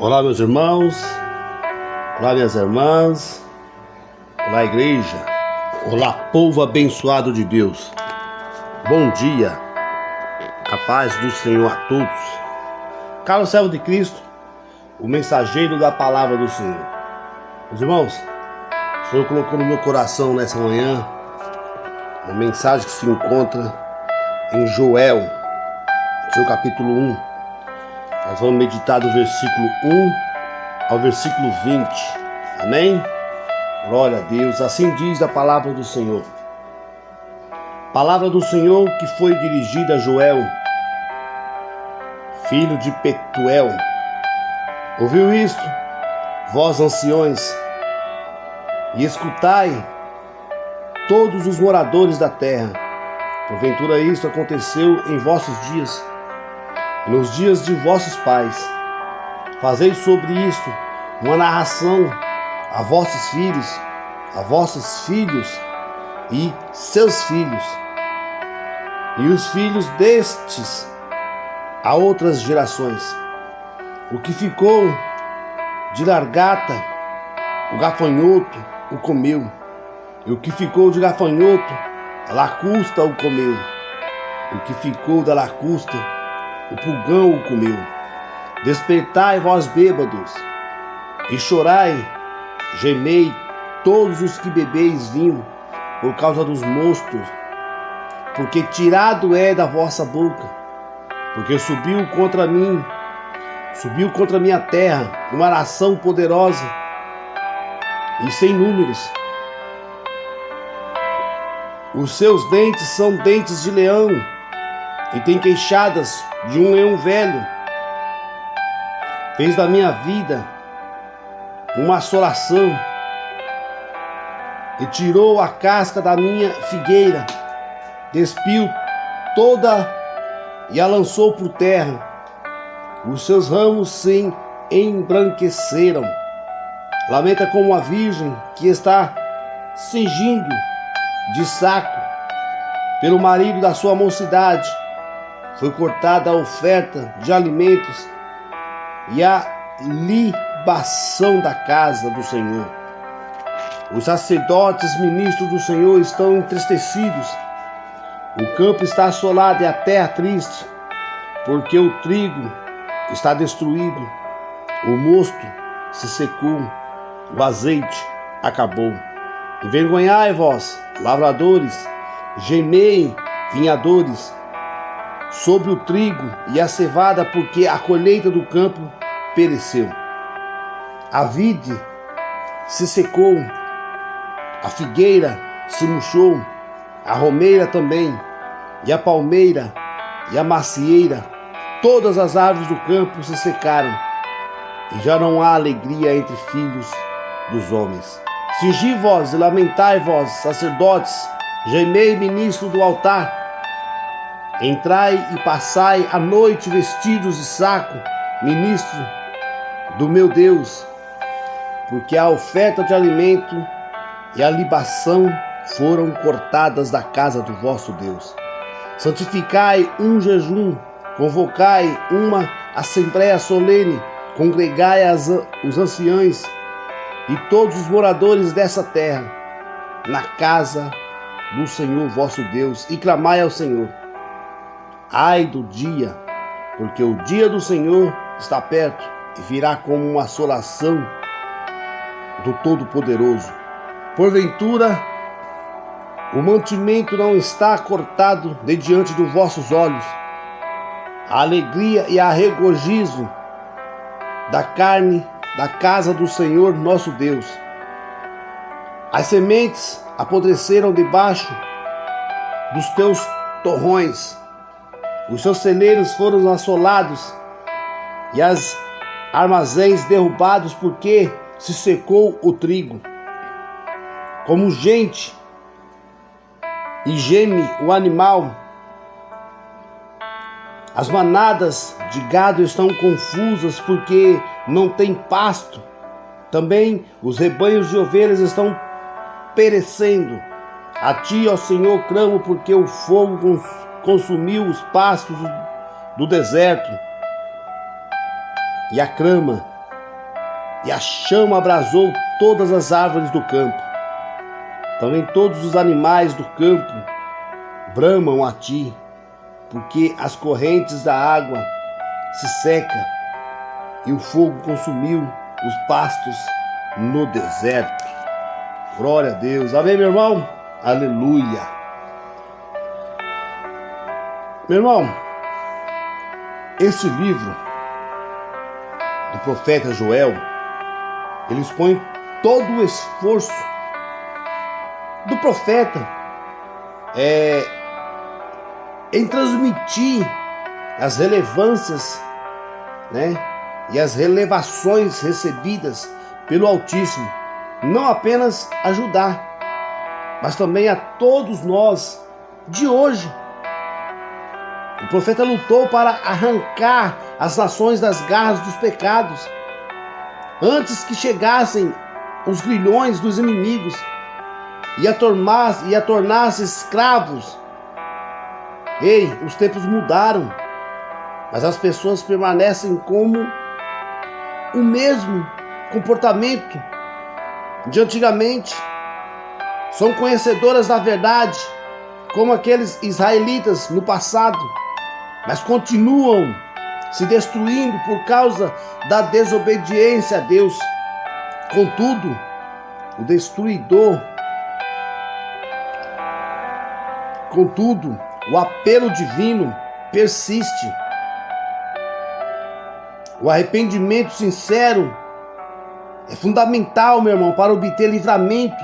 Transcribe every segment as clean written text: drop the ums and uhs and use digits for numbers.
Olá, meus irmãos, olá, minhas irmãs, olá, igreja, olá, povo abençoado de Deus. Bom dia, a paz do Senhor a todos. Caro servo de Cristo, o mensageiro da palavra do Senhor. Meus irmãos, o Senhor colocou no meu coração nessa manhã uma mensagem que se encontra em Joel, seu capítulo 1. Nós vamos meditar do versículo 1 ao versículo 20. Amém? Glória a Deus. Assim diz a palavra do Senhor. Palavra do Senhor que foi dirigida a Joel, filho de Petuel. Ouviu isto, vós anciões, e escutai todos os moradores da terra. Porventura isto aconteceu em vossos dias, nos dias de vossos pais. Fazei sobre isto uma narração a vossos filhos e seus filhos, e os filhos destes a outras gerações. O que ficou de largata, o gafanhoto o comeu, e o que ficou de gafanhoto, a lacusta o comeu, e o que ficou da lacusta, o pulgão o comeu. Despertai, vós bêbados, e chorai, gemei todos os que bebeis vinho, por causa dos mostos, porque tirado é da vossa boca, porque subiu contra minha terra, uma nação poderosa e sem números. Os seus dentes são dentes de leão, e tem queixadas de um leão velho. Fez da minha vida uma assolação, e tirou a casca da minha figueira, despiu toda e a lançou por terra. Os seus ramos se embranqueceram. Lamenta como a virgem que está cingindo de saco pelo marido da sua mocidade. Foi cortada a oferta de alimentos e a libação da casa do Senhor. Os sacerdotes ministros do Senhor estão entristecidos. O campo está assolado e a terra triste, porque o trigo está destruído, o mosto se secou, o azeite acabou. Envergonhai vós, lavradores, gemei, vinhadores, sobre o trigo e a cevada, porque a colheita do campo pereceu. A vide se secou, a figueira se murchou, a romeira também, e a palmeira e a macieira, todas as árvores do campo se secaram, e já não há alegria entre filhos dos homens. Cingi vós e lamentai vós, sacerdotes, gemei, ministro do altar. Entrai e passai a noite vestidos de saco, ministro do meu Deus, porque a oferta de alimento e a libação foram cortadas da casa do vosso Deus. Santificai um jejum, convocai uma assembleia solene, congregai os anciãos e todos os moradores dessa terra, na casa do Senhor vosso Deus, e clamai ao Senhor. Ai do dia, porque o dia do Senhor está perto, e virá como uma assolação do Todo-Poderoso. Porventura, o mantimento não está cortado de diante dos vossos olhos, a alegria e a regozijo da carne da casa do Senhor nosso Deus. As sementes apodreceram debaixo dos teus torrões, os seus celeiros foram assolados e as armazéns derrubados, porque se secou o trigo. Como gente e geme o animal, as manadas de gado estão confusas, porque não tem pasto. Também os rebanhos de ovelhas estão perecendo. A ti, ó Senhor, clamo, porque o fogo consumiu os pastos do deserto, e a crama e a chama abrasou todas as árvores do campo. Também todos os animais do campo bramam a ti, porque as correntes da água se secam e o fogo consumiu os pastos no deserto. Glória a Deus. Amém, meu irmão? Aleluia. Meu irmão, este livro do profeta Joel, ele expõe todo o esforço do profeta em transmitir as relevâncias, né, e as relevações recebidas pelo Altíssimo, não apenas ajudar, mas também a todos nós de hoje. O profeta lutou para arrancar as nações das garras dos pecados, antes que chegassem os grilhões dos inimigos e a tornasse escravos. Ei, os tempos mudaram, mas as pessoas permanecem como o mesmo comportamento de antigamente. São conhecedoras da verdade, como aqueles israelitas no passado, mas continuam se destruindo por causa da desobediência a Deus. Contudo, o apelo divino persiste. O arrependimento sincero é fundamental, meu irmão, para obter livramento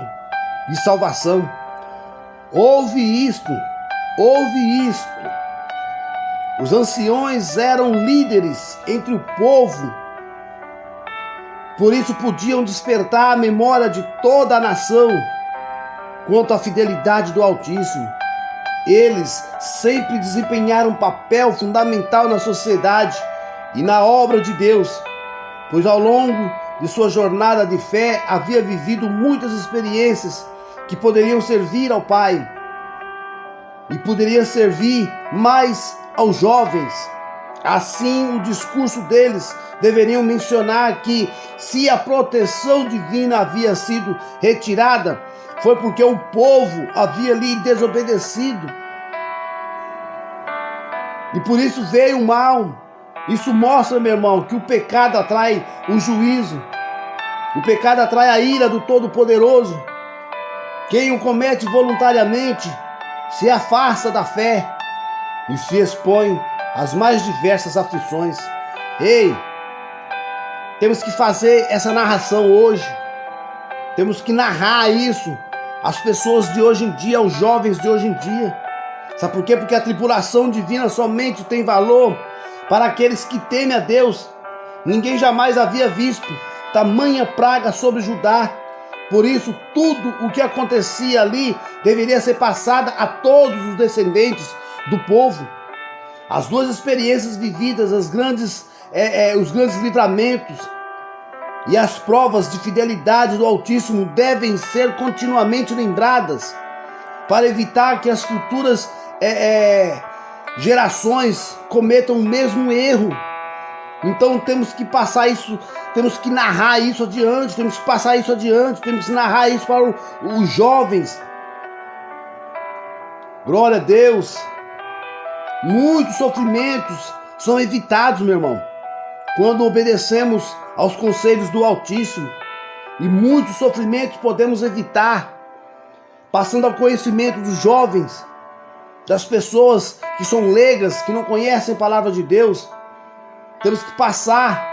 e salvação. Ouve isto. Os anciões eram líderes entre o povo, por isso podiam despertar a memória de toda a nação quanto à fidelidade do Altíssimo. Eles sempre desempenharam um papel fundamental na sociedade e na obra de Deus, pois ao longo de sua jornada de fé havia vivido muitas experiências que poderiam servir ao Pai e poderiam servir mais aos jovens. Assim, o discurso deles deveriam mencionar que, se a proteção divina havia sido retirada, foi porque o povo havia lhe desobedecido. E por isso veio o mal. Isso mostra, meu irmão, que o pecado atrai o juízo. O pecado atrai a ira do Todo-Poderoso. Quem o comete voluntariamente se afasta da fé e se expõe às mais diversas aflições. Ei, temos que fazer essa narração hoje. Temos que narrar isso às pessoas de hoje em dia, aos jovens de hoje em dia. Sabe por quê? Porque a tribulação divina somente tem valor para aqueles que temem a Deus. Ninguém jamais havia visto tamanha praga sobre Judá. Por isso, tudo o que acontecia ali deveria ser passado a todos os descendentes do povo. As duas experiências vividas, os grandes livramentos e as provas de fidelidade do Altíssimo devem ser continuamente lembradas para evitar que as futuras gerações cometam o mesmo erro. Então temos que passar isso, temos que narrar isso adiante, temos que passar isso adiante, temos que narrar isso para os jovens. Glória a Deus. Muitos sofrimentos são evitados, meu irmão, quando obedecemos aos conselhos do Altíssimo. E muitos sofrimentos podemos evitar passando ao conhecimento dos jovens, das pessoas que são leigas, que não conhecem a palavra de Deus. Temos que passar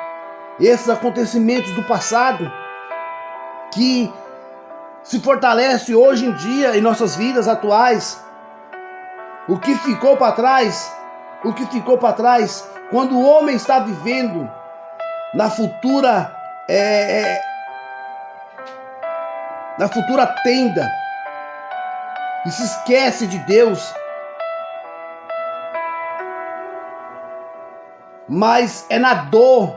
esses acontecimentos do passado que se fortalece hoje em dia em nossas vidas atuais. O que ficou para trás, quando o homem está vivendo na futura tenda e se esquece de Deus. Mas é na dor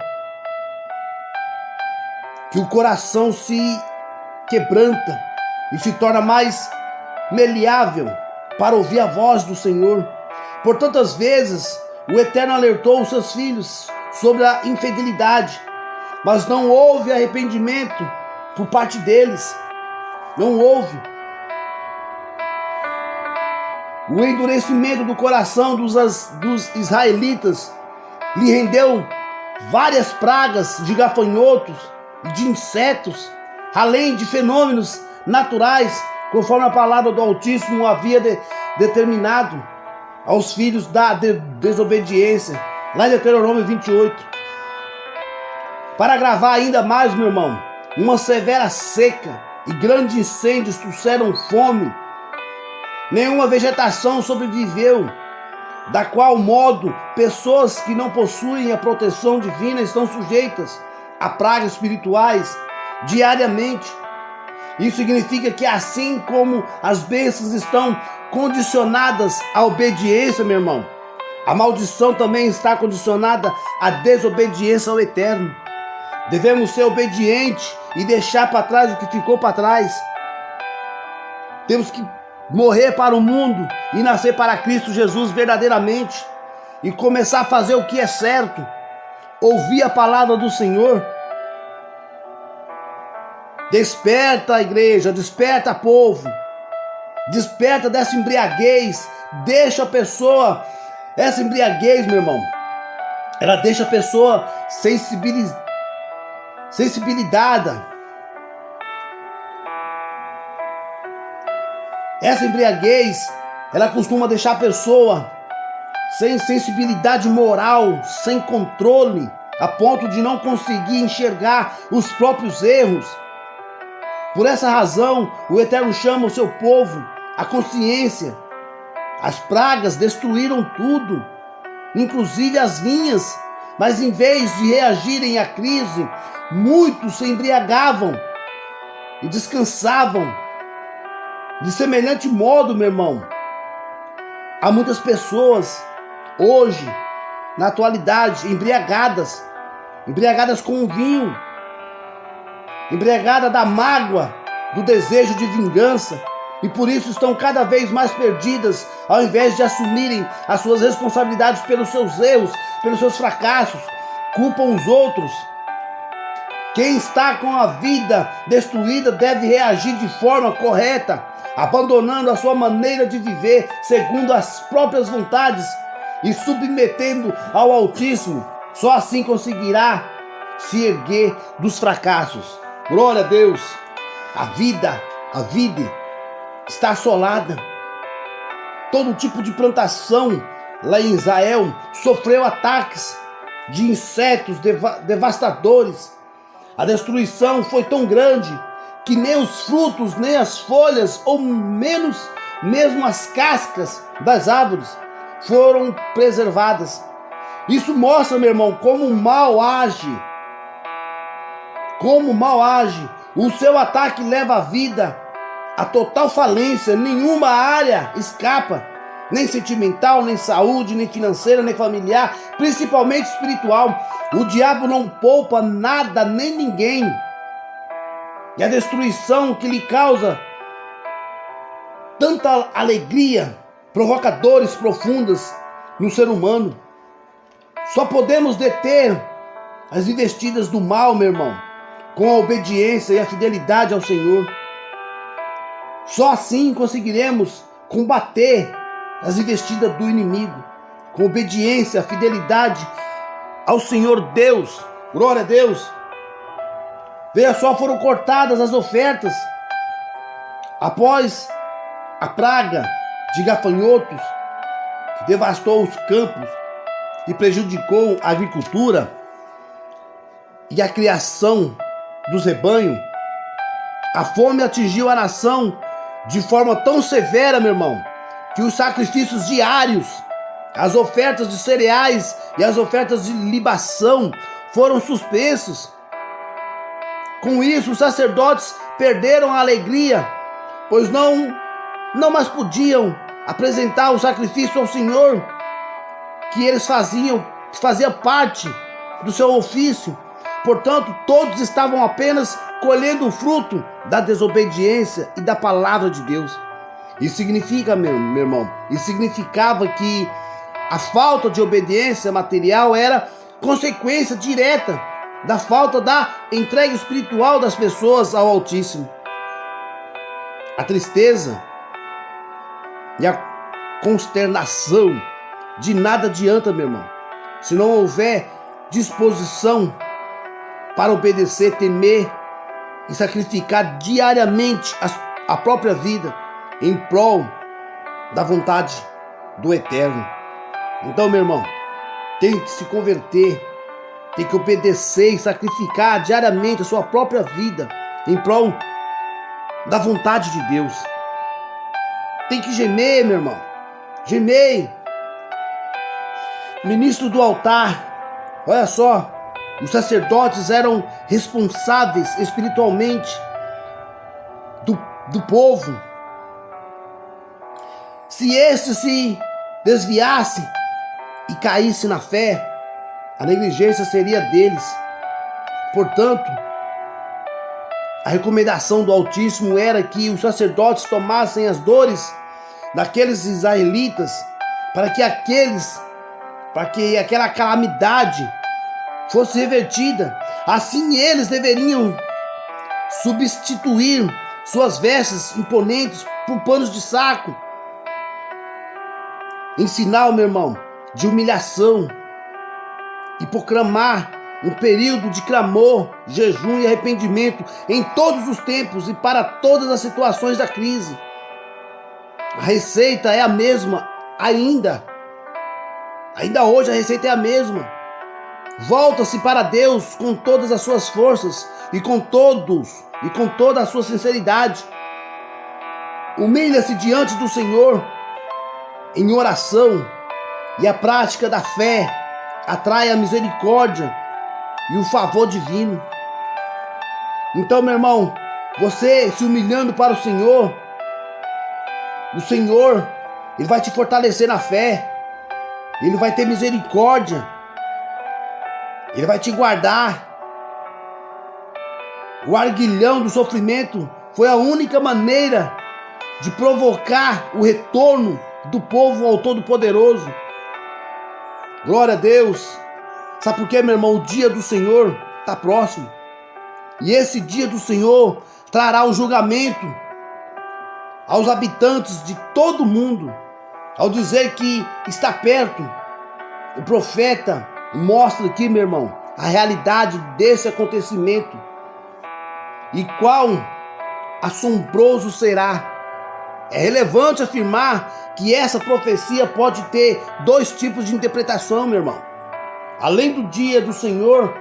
que o coração se quebranta e se torna mais maleável para ouvir a voz do Senhor. Por tantas vezes, o Eterno alertou os seus filhos sobre a infidelidade, mas não houve arrependimento por parte deles. Não houve. O endurecimento do coração dos israelitas lhe rendeu várias pragas de gafanhotos e de insetos, além de fenômenos naturais, conforme a palavra do Altíssimo havia determinado aos filhos da desobediência, lá em Deuteronômio 28. Para agravar ainda mais, meu irmão, uma severa seca e grandes incêndios trouxeram fome. Nenhuma vegetação sobreviveu, da qual modo pessoas que não possuem a proteção divina estão sujeitas a pragas espirituais diariamente. Isso significa que assim como as bênçãos estão condicionadas à obediência, meu irmão, a maldição também está condicionada à desobediência ao Eterno. Devemos ser obedientes e deixar para trás o que ficou para trás. Temos que morrer para o mundo e nascer para Cristo Jesus verdadeiramente e começar a fazer o que é certo, ouvir a palavra do Senhor. Desperta, igreja, desperta, povo, desperta dessa embriaguez, deixa a pessoa, essa embriaguez, meu irmão, ela deixa a pessoa sensibilizada. Essa embriaguez, ela costuma deixar a pessoa sem sensibilidade moral, sem controle, a ponto de não conseguir enxergar os próprios erros. Por essa razão, o Eterno chama o seu povo à consciência. As pragas destruíram tudo, inclusive as vinhas, mas em vez de reagirem à crise, muitos se embriagavam e descansavam. De semelhante modo, meu irmão, há muitas pessoas hoje, na atualidade, embriagadas com o vinho, embriagadas da mágoa, do desejo de vingança, e por isso estão cada vez mais perdidas, ao invés de assumirem as suas responsabilidades pelos seus erros, pelos seus fracassos, culpam os outros. Quem está com a vida destruída deve reagir de forma correta, abandonando a sua maneira de viver segundo as próprias vontades e submetendo ao Altíssimo. Só assim conseguirá se erguer dos fracassos. Glória a Deus. A vida está assolada. Todo tipo de plantação lá em Israel sofreu ataques de insetos devastadores. A destruição foi tão grande que nem os frutos, nem as folhas, ou menos mesmo as cascas das árvores foram preservadas. Isso mostra, meu irmão, como o mal age. Como o mal age. O seu ataque leva a vida à total falência. Nenhuma área escapa. Nem sentimental, nem saúde, nem financeira, nem familiar, principalmente espiritual. O diabo não poupa nada, nem ninguém. E a destruição que lhe causa tanta alegria provoca dores profundas no ser humano. Só podemos deter as investidas do mal, meu irmão, com a obediência e a fidelidade ao Senhor. Só assim conseguiremos combater as investidas do inimigo, com obediência, fidelidade ao Senhor Deus. Glória a Deus. Veja só, foram cortadas as ofertas após a praga de gafanhotos que devastou os campos e prejudicou a agricultura e a criação dos rebanhos. A fome atingiu a nação de forma tão severa, meu irmão, que os sacrifícios diários, as ofertas de cereais e as ofertas de libação foram suspensos. Com isso, os sacerdotes perderam a alegria, pois não mais podiam apresentar o sacrifício ao Senhor, que eles fazia parte do seu ofício. Portanto, todos estavam apenas colhendo o fruto da desobediência e da palavra de Deus. Isso significa, meu irmão, isso significava que a falta de obediência material era consequência direta da falta da entrega espiritual das pessoas ao Altíssimo. A tristeza e a consternação de nada adianta, meu irmão, se não houver disposição para obedecer, temer e sacrificar diariamente a própria vida em prol da vontade do Eterno. Então, meu irmão, tem que se converter, tem que obedecer e sacrificar diariamente a sua própria vida em prol da vontade de Deus. Tem que gemer, meu irmão, gemer. Ministro do altar, olha só, os sacerdotes eram responsáveis espiritualmente do povo. Se este se desviasse e caísse na fé, a negligência seria deles. Portanto, a recomendação do Altíssimo era que os sacerdotes tomassem as dores daqueles israelitas para que aquela calamidade fosse revertida. Assim eles deveriam substituir suas vestes imponentes por panos de saco, em sinal, meu irmão, de humilhação, e proclamar um período de clamor, jejum e arrependimento em todos os tempos e para todas as situações da crise. A receita é a mesma ainda hoje a receita é a mesma. Volta-se para Deus com todas as suas forças e com toda a sua sinceridade. Humilha-se diante do Senhor em oração, e a prática da fé atrai a misericórdia e o favor divino. Então, meu irmão, você se humilhando para o Senhor, Ele vai te fortalecer na fé, Ele vai ter misericórdia, Ele vai te guardar. O arguilhão do sofrimento foi a única maneira de provocar o retorno do povo ao Todo-Poderoso. Glória a Deus. Sabe por quê, meu irmão? O dia do Senhor está próximo. E esse dia do Senhor trará o julgamento aos habitantes de todo o mundo. Ao dizer que está perto, o profeta mostra aqui, meu irmão, a realidade desse acontecimento. E quão assombroso será. É relevante afirmar que essa profecia pode ter dois tipos de interpretação, meu irmão. Além do dia do Senhor,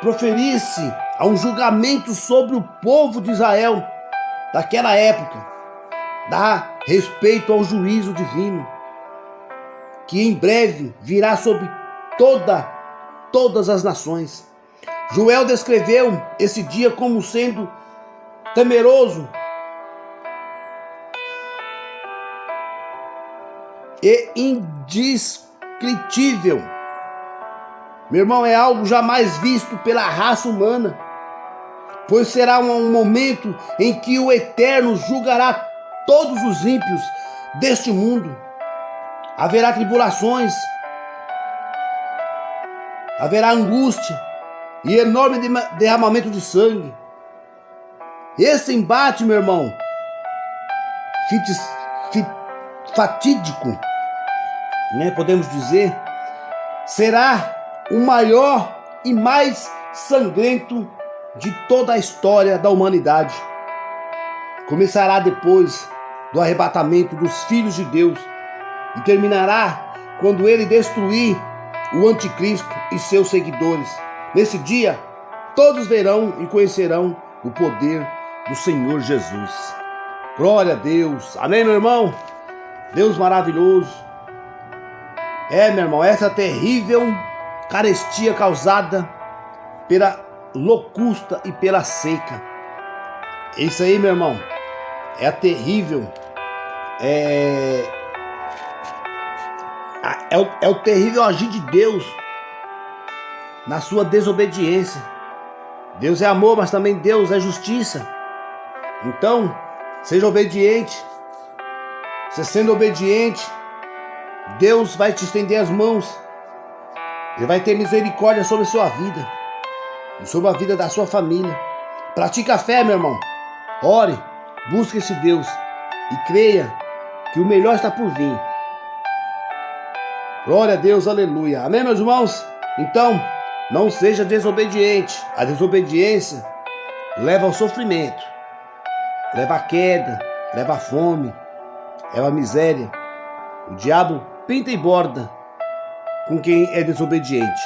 proferir-se a um julgamento sobre o povo de Israel daquela época, dá respeito ao juízo divino, que em breve virá sobre todas as nações. Joel descreveu esse dia como sendo temeroso e indescritível. Meu irmão, é algo jamais visto pela raça humana, pois será um momento em que o Eterno julgará todos os ímpios deste mundo. Haverá tribulações, haverá angústia e enorme derramamento de sangue. Esse embate, meu irmão, fatídico, né, podemos dizer, será o maior e mais sangrento de toda a história da humanidade. Começará depois do arrebatamento dos filhos de Deus e terminará quando ele destruir o anticristo e seus seguidores. Nesse dia, todos verão e conhecerão o poder do Senhor Jesus. Glória a Deus. Amém, meu irmão? Deus maravilhoso. Meu irmão, essa terrível carestia causada pela locusta e pela seca. Isso aí, meu irmão, é a terrível, é o terrível agir de Deus na sua desobediência. Deus é amor, mas também Deus é justiça. Então, seja obediente. Você sendo obediente, Deus vai te estender as mãos. Ele vai ter misericórdia sobre a sua vida. e sobre a vida da sua família. Pratique a fé, meu irmão. Ore, busque esse Deus e creia que o melhor está por vir. Glória a Deus, aleluia. Amém, meus irmãos? Então, não seja desobediente. A desobediência leva ao sofrimento, leva à queda, leva à fome, leva à miséria. O diabo pinta e borda com quem é desobediente.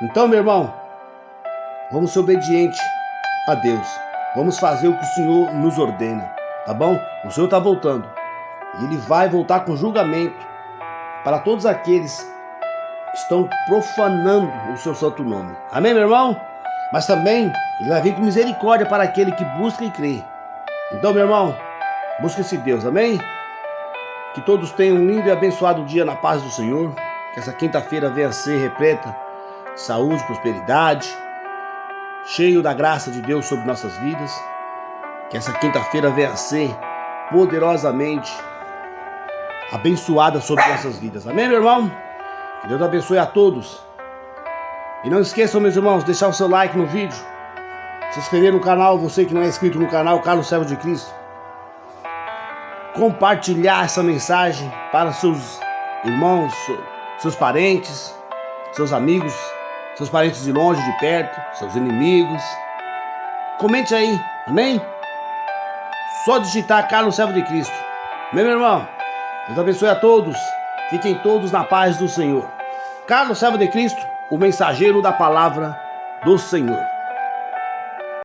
Então, meu irmão, vamos ser obedientes a Deus. Vamos fazer o que o Senhor nos ordena, tá bom? O Senhor está voltando. E Ele vai voltar com julgamento para todos aqueles que estão profanando o seu santo nome. Amém, meu irmão? Mas também Ele vai vir com misericórdia para aquele que busca e crê. Então, meu irmão, busque esse Deus, amém? Que todos tenham um lindo e abençoado dia na paz do Senhor. Que essa quinta-feira venha a ser repleta de saúde, prosperidade, cheio da graça de Deus sobre nossas vidas. Que essa quinta-feira venha a ser poderosamente abençoada sobre nossas vidas. Amém, meu irmão? Que Deus abençoe a todos. E não esqueçam, meus irmãos, deixar o seu like no vídeo, se inscrever no canal, você que não é inscrito no canal Carlos Servo de Cristo, compartilhar essa mensagem para seus irmãos, seus parentes, seus amigos, seus parentes de longe, de perto, seus inimigos. Comente aí, amém? Só digitar Carlos Servo de Cristo. Amém, meu irmão? Deus abençoe a todos. Fiquem todos na paz do Senhor. Carlos Servo de Cristo, o mensageiro da palavra do Senhor.